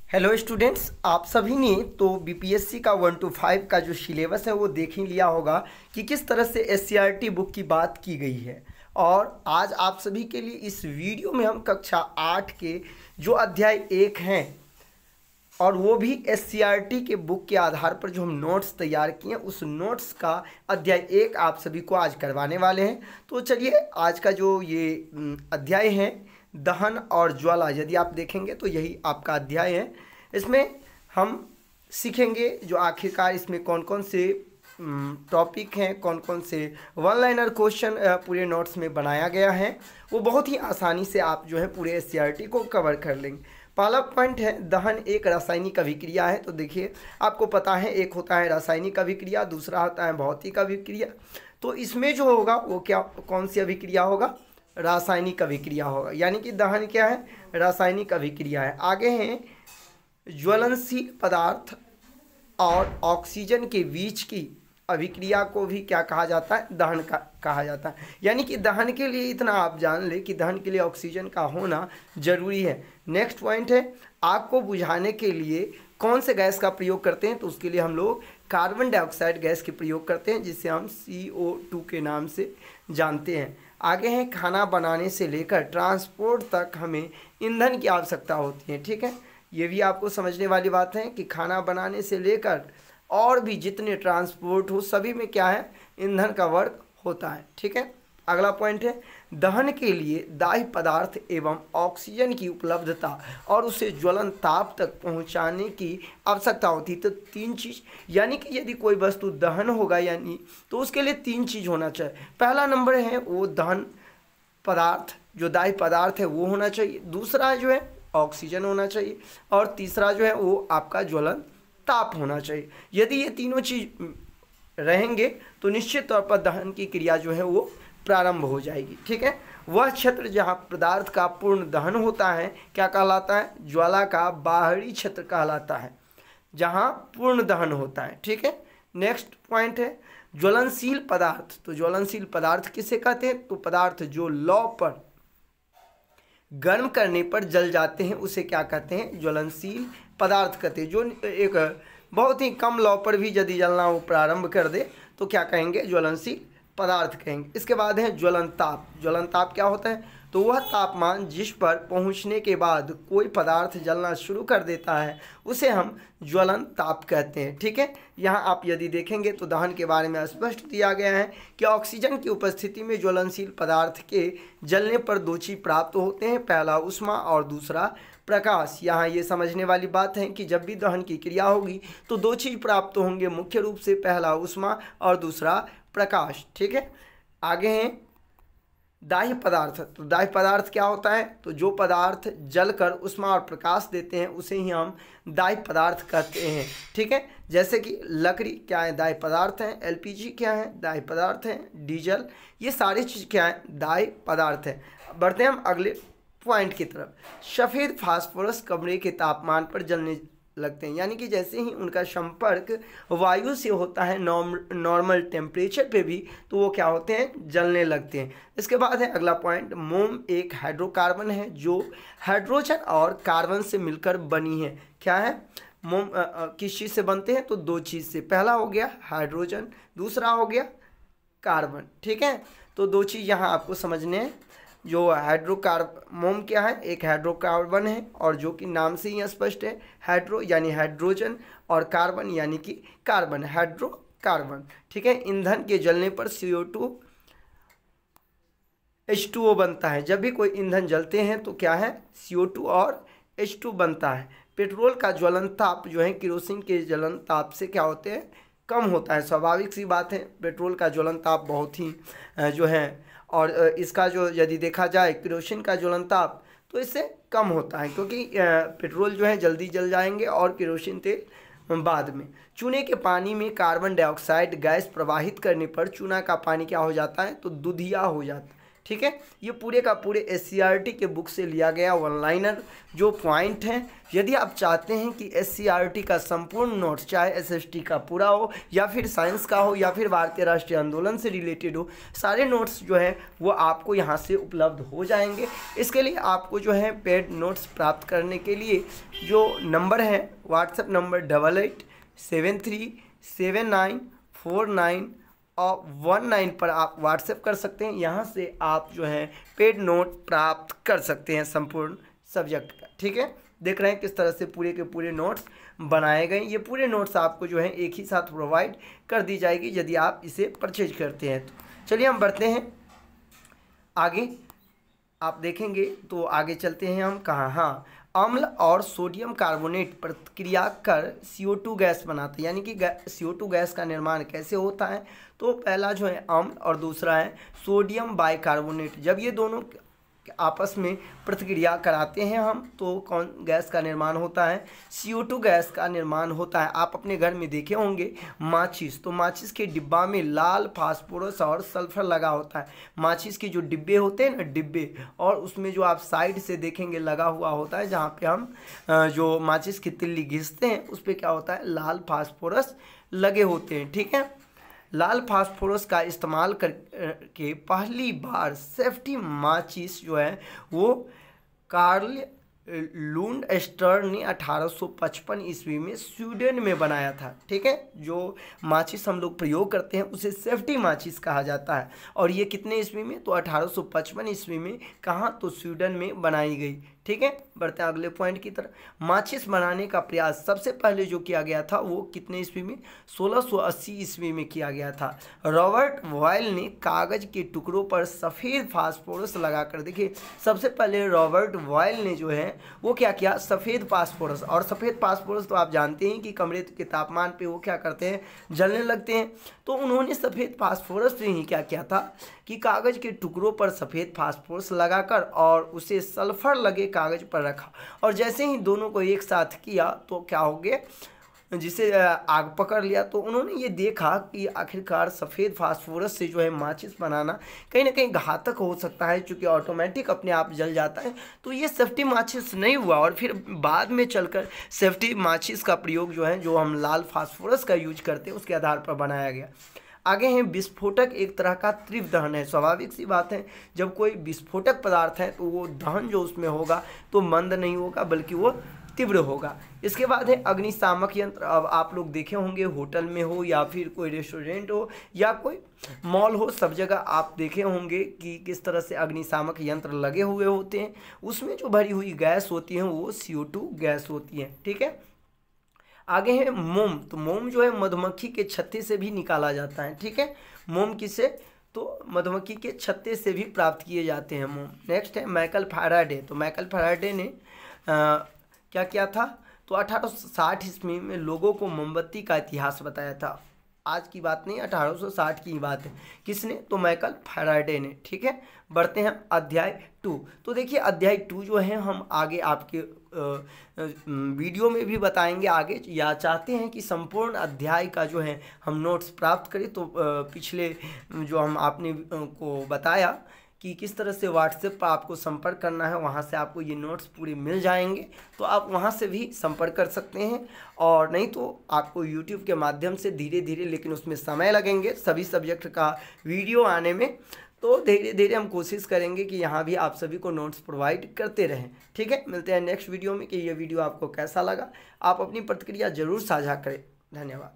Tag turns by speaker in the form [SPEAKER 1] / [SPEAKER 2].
[SPEAKER 1] Hello students, आप सभी ने तो बीपीएससी का 1 to 5 का जो सिलेबस है वो देख ही लिया होगा कि किस तरह से एससीईआरटी बुक की बात की गई है। और आज आप सभी के लिए इस वीडियो में हम कक्षा 8 के जो अध्याय 1 हैं और वो भी एससीईआरटी के बुक के आधार पर जो हम नोट्स तैयार किए हैं उस नोट्स का अध्याय 1 आप सभी को आज करवाने वाले हैं। तो चलिए आज का जो ये अध्याय है दहन और ज्वाला, यदि आप देखेंगे तो यही आपका अध्याय है। इसमें हम सीखेंगे जो आखिरकार इसमें कौन कौन से टॉपिक हैं, कौन कौन से वन लाइनर क्वेश्चन पूरे नोट्स में बनाया गया है। वो बहुत ही आसानी से आप जो है पूरे एससीईआरटी को कवर कर लेंगे। पहला पॉइंट है दहन एक रासायनिक अभिक्रिया है। तो देखिए आपको पता है एक होता है रासायनिक अभिक्रिया, दूसरा होता है भौतिक अभिक्रिया। तो इसमें जो होगा वो क्या कौन सी अभिक्रिया होगा? रासायनिक अभिक्रिया होगा। यानी कि दहन क्या है? रासायनिक अभिक्रिया है। आगे हैं ज्वलनशील पदार्थ और ऑक्सीजन के बीच की अभिक्रिया को भी क्या कहा जाता है? दहन का कहा जाता है। यानी कि दहन के लिए इतना आप जान ले कि दहन के लिए ऑक्सीजन का होना जरूरी है। नेक्स्ट पॉइंट है आग को बुझाने के लिए कौन से गैस का प्रयोग करते हैं? तो उसके लिए हम लोग कार्बन डाइऑक्साइड गैस के प्रयोग करते हैं जिसे हम CO2 के नाम से जानते हैं। आगे हैं खाना बनाने से लेकर ट्रांसपोर्ट तक हमें ईंधन की आवश्यकता होती है। ठीक है, ये भी आपको समझने वाली बात है कि खाना बनाने से लेकर और भी जितने ट्रांसपोर्ट हो सभी में क्या है? ईंधन का वर्क होता है। ठीक है, अगला पॉइंट है दहन के लिए दाह्य पदार्थ एवं ऑक्सीजन की उपलब्धता और उसे ज्वलन ताप तक पहुंचाने की आवश्यकता होती है। तो तीन चीज़, यानी कि यदि कोई वस्तु दहन होगा यानी तो उसके लिए तीन चीज़ होना चाहिए। पहला नंबर है वो दहन पदार्थ जो दाह्य पदार्थ है वो होना चाहिए, दूसरा जो है ऑक्सीजन होना चाहिए और तीसरा जो है वो आपका ज्वलन ताप होना चाहिए। यदि ये तीनों चीज़ रहेंगे तो निश्चित तौर पर दहन की क्रिया जो है वो प्रारंभ हो जाएगी। ठीक है, वह क्षेत्र जहाँ पदार्थ का पूर्ण दहन होता है क्या कहलाता है? ज्वाला का बाहरी क्षेत्र कहलाता है जहाँ पूर्ण दहन होता है। ठीक है, नेक्स्ट पॉइंट है ज्वलनशील पदार्थ। तो ज्वलनशील पदार्थ किसे कहते हैं? तो पदार्थ जो लौ पर गर्म करने पर जल जाते हैं उसे क्या कहते हैं? ज्वलनशील पदार्थ कहते हैं। जो एक बहुत ही कम लौ पर भी यदि जलना वो प्रारंभ कर दे तो क्या कहेंगे? ज्वलनशील पदार्थ कहेंगे। इसके बाद है ज्वलन ताप। ज्वलन ताप क्या होता है? तो वह तापमान जिस पर पहुंचने के बाद कोई पदार्थ जलना शुरू कर देता है उसे हम ज्वलन ताप कहते हैं। ठीक है, यहाँ आप यदि देखेंगे तो दहन के बारे में स्पष्ट दिया गया है कि ऑक्सीजन की उपस्थिति में ज्वलनशील पदार्थ के जलने पर दो चीज प्राप्त होते हैं, पहला ऊष्मा और दूसरा प्रकाश। यहाँ ये समझने वाली बात है कि जब भी दहन की क्रिया होगी तो दो चीज प्राप्त होंगे मुख्य रूप से, पहला ऊष्मा और दूसरा प्रकाश। ठीक है, आगे हैं दाह्य पदार्थ। तो दाह्य पदार्थ क्या होता है? तो जो पदार्थ जलकर ऊष्मा और प्रकाश देते हैं उसे ही हम दाह्य पदार्थ कहते हैं। ठीक है, जैसे कि लकड़ी क्या है? दाह्य पदार्थ है। LPG क्या है? दाह्य पदार्थ है। डीजल, ये सारी चीज़ क्या है? दाह्य पदार्थ है। बढ़ते हैं हम अगले पॉइंट की तरफ। सफ़ेद फास्फोरस कमरे के तापमान पर जलने लगते हैं, यानी कि जैसे ही उनका संपर्क वायु से होता है नॉर्मल टेम्परेचर पे भी तो वो क्या होते हैं? जलने लगते हैं। इसके बाद है अगला पॉइंट मोम एक हाइड्रोकार्बन है जो हाइड्रोजन और कार्बन से मिलकर बनी है। क्या है? मोम किस चीज़ से बनते हैं? तो दो चीज़ से, पहला हो गया हाइड्रोजन, दूसरा हो गया कार्बन। ठीक है, तो दो चीज़ यहाँ आपको समझने हैं। जो मोम क्या है? एक हाइड्रोकार्बन है और जो कि नाम से ही स्पष्ट है, हाइड्रो यानी हाइड्रोजन और कार्बन यानी कि कार्बन, हाइड्रोकार्बन। ठीक है, ईंधन के जलने पर CO2 H2O बनता है। जब भी कोई ईंधन जलते हैं तो क्या है? CO2 और H2 बनता है। पेट्रोल का ज्वलन ताप जो है केरोसिन के ज्वलन ताप से क्या होते हैं? कम होता है। स्वाभाविक सी बात है, पेट्रोल का ज्वलन ताप बहुत ही जो है और इसका जो यदि देखा जाए केरोसिन का ज्वलन ताप तो इससे कम होता है क्योंकि पेट्रोल जो है जल्दी जल जाएंगे और केरोसिन तेल बाद में। चूने के पानी में कार्बन डाइऑक्साइड गैस प्रवाहित करने पर चूना का पानी क्या हो जाता है? तो दुधिया हो जाता है। ठीक है। ये पूरे का पूरे SCERT के बुक से लिया गया वन लाइनर जो पॉइंट हैं। यदि आप चाहते हैं कि SCERT का संपूर्ण नोट्स, चाहे SST का पूरा हो या फिर साइंस का हो या फिर भारतीय राष्ट्रीय आंदोलन से रिलेटेड हो, सारे नोट्स जो हैं वो आपको यहाँ से उपलब्ध हो जाएंगे। इसके लिए आपको जो है पेड नोट्स प्राप्त करने के लिए जो नंबर है व्हाट्सएप नंबर 88737949 और 19 पर आप व्हाट्सएप कर सकते हैं। यहाँ से आप जो है पेड नोट प्राप्त कर सकते हैं संपूर्ण सब्जेक्ट का, ठीक है। देख रहे हैं किस तरह से पूरे के पूरे नोट्स बनाए गए। ये पूरे नोट्स आपको जो है एक ही साथ प्रोवाइड कर दी जाएगी यदि आप इसे परचेज करते हैं तो। चलिए हम बढ़ते हैं आगे। आप देखेंगे तो आगे चलते हैं हम कहाँ, हाँ, अम्ल और सोडियम कार्बोनेट प्रतिक्रिया कर CO2 गैस बनाता है। यानी कि CO2 गैस का निर्माण कैसे होता है, तो पहला जो है अम्ल और दूसरा है सोडियम बाइकार्बोनेट। जब ये दोनों आपस में प्रतिक्रिया कराते हैं हम तो कौन गैस का निर्माण होता है, CO2 गैस का निर्माण होता है। आप अपने घर में देखे होंगे माचिस, तो माचिस के डिब्बा में लाल फास्फोरस और सल्फर लगा होता है। माचिस के जो डिब्बे होते हैं ना, डिब्बे, और उसमें जो आप साइड से देखेंगे लगा हुआ होता है जहाँ पे हम जो माचिस की तिल्ली घिसते हैं उस पर क्या होता है, लाल फास्फोरस लगे होते हैं, ठीक है। लाल फास्फोरस का इस्तेमाल करके पहली बार सेफ्टी माचिस जो है वो कार्ल लुंडस्टर ने 1855 ईस्वी में स्वीडन में बनाया था, ठीक है। जो माचिस हम लोग प्रयोग करते हैं उसे सेफ्टी माचिस कहा जाता है। और ये कितने ईस्वी में, तो 1855 ईस्वी में, कहाँ, तो स्वीडन में बनाई गई, ठीक है। बढ़ते हैं अगले पॉइंट की तरफ। माचिस बनाने का प्रयास सबसे पहले जो किया गया था वो कितने ईस्वी में, 1680 ईस्वी में किया गया था। रॉबर्ट बॉयल ने कागज के टुकड़ों पर सफ़ेद फास्फोरस लगाकर, देखिए सबसे पहले रॉबर्ट बॉयल ने जो है वो क्या किया, सफ़ेद फास्फोरस, और सफ़ेद फास्फोरस तो आप जानते हैं कि कमरे के तापमान पे वो क्या करते हैं, जलने लगते हैं। तो उन्होंने सफ़ेद फास्फोरस से ही क्या किया था कि कागज़ के टुकड़ों पर सफ़ेद फास्फोरस लगाकर और उसे सल्फर लगे कागज़ पर रखा, और जैसे ही दोनों को एक साथ किया तो क्या हो गया, जिसे आग पकड़ लिया। तो उन्होंने ये देखा कि आखिरकार सफ़ेद फास्फोरस से जो है माचिस बनाना कहीं ना कहीं घातक हो सकता है, क्योंकि ऑटोमेटिक अपने आप जल जाता है। तो ये सेफ्टी माचिस नहीं हुआ, और फिर बाद में चलकर सेफ्टी माचिस का प्रयोग जो है, जो हम लाल फास्फोरस का यूज करते हैं, उसके आधार पर बनाया गया। आगे हैं विस्फोटक, एक तरह का तीव्र दहन है। स्वाभाविक सी बात है, जब कोई विस्फोटक पदार्थ है तो वो दहन जो उसमें होगा तो मंद नहीं होगा बल्कि वो तीव्र होगा। इसके बाद है अग्निशामक यंत्र। अब आप लोग देखे होंगे होटल में हो या फिर कोई रेस्टोरेंट हो या कोई मॉल हो, सब जगह आप देखे होंगे कि किस तरह से अग्निशामक यंत्र लगे हुए होते हैं। उसमें जो भरी हुई गैस होती है वो CO2 गैस होती है, ठीक है। आगे है मोम। तो मोम जो है मधुमक्खी के छत्ते से भी निकाला जाता है, ठीक है। मोम किसे, तो मधुमक्खी के छत्ते से भी प्राप्त किए जाते हैं मोम। नेक्स्ट है माइकल फैराडे। तो माइकल फैराडे ने क्या किया था, तो 1860 ईस्वी में लोगों को मोमबत्ती का इतिहास बताया था। आज की बात नहीं, 1860 की बात है। किसने, तो माइकल फैराडे ने, ठीक है। बढ़ते हैं अध्याय 2। तो देखिए अध्याय 2 जो है हम आगे आपके वीडियो में भी बताएंगे आगे, या चाहते हैं कि संपूर्ण अध्याय का जो है हम नोट्स प्राप्त करें तो पिछले जो हम आपने को बताया कि किस तरह से व्हाट्सएप पर आपको संपर्क करना है, वहाँ से आपको ये नोट्स पूरे मिल जाएंगे, तो आप वहाँ से भी संपर्क कर सकते हैं। और नहीं तो आपको यूट्यूब के माध्यम से धीरे धीरे, लेकिन उसमें समय लगेंगे सभी सब्जेक्ट का वीडियो आने में, तो धीरे धीरे हम कोशिश करेंगे कि यहाँ भी आप सभी को नोट्स प्रोवाइड करते रहें, ठीक है। मिलते हैं नेक्स्ट वीडियो में कि ये वीडियो आपको कैसा लगा। आप अपनी प्रतिक्रिया ज़रूर साझा करें। धन्यवाद।